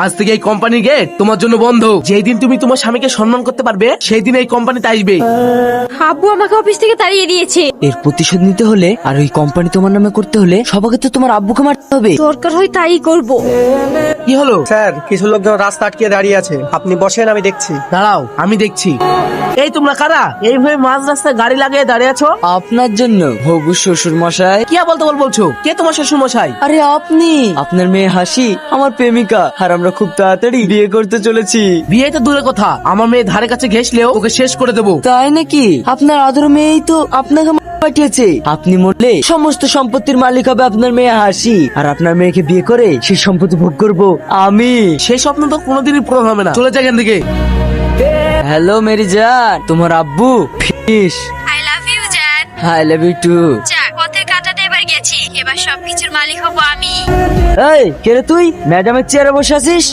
আজ থেকে এই কোম্পানির গেট তোমার জন্য বন্ধ। যেই দিন তুমি তোমার স্বামীকে সম্মান করতে পারবে সেই দিন এই কোম্পানিতে আসবে। আব্বু আমাকে অফিস থেকে তাড়িয়ে দিয়েছে। এর প্রতিশোধ নিতে হলে আর ওই কোম্পানি তোমার নামে করতে হলে সবাইকে তো তোমার আব্বুকে মারতে হবে। দরকার হয় তাই করব। কি হলো? স্যার, কিছু লোকজন রাস্তা আটকে দাঁড়িয়ে আছে, আপনি বসেন, আমি দেখছি। দাঁড়াও, আমি দেখছি। এই তোমরা কারা এইভাবে মাঝ রাস্তায় গাড়ি লাগিয়ে দাঁড়িয়ে আছো? আপনার জন্য হবু শ্বশুর মশাই। কি বলছো? কে তোমার শ্বশুর মশাই? আরে আপনি, আপনার মেয়ে হাসি আমার প্রেমিকা, আর আমরা খুব তাড়াতাড়ি বিয়ে করতে চলেছি। বিয়ে তো দূরের কথা, আমার মেয়ে ধারে কাছে ঘেসলেও ওকে শেষ করে দেবো। তাই নাকি? আপনার আদর মেয়েই তো আপনাকে পাঠিয়েছে। আপনি মরলে সমস্ত সম্পত্তির মালিক হবে আপনার মেয়ে হাসি, আর আপনার মেয়েকে বিয়ে করে সেই সম্পত্তি ভোগ করব আমি। সেই স্বপ্ন তো কোনোদিনই পূরণ হবে না, চলে যাক এখান থেকে। হ্যালো মেরি জান, তোমার আব্বু ফিশ। আই লাভ ইউ জান। I love you too. যাক, পথের কাঁটাতে এবার গেছি, এবার সবকিছুর মালিক হব আমি। এই কে রে তুই? ম্যাডামের চেয়ারে বসে আছিস?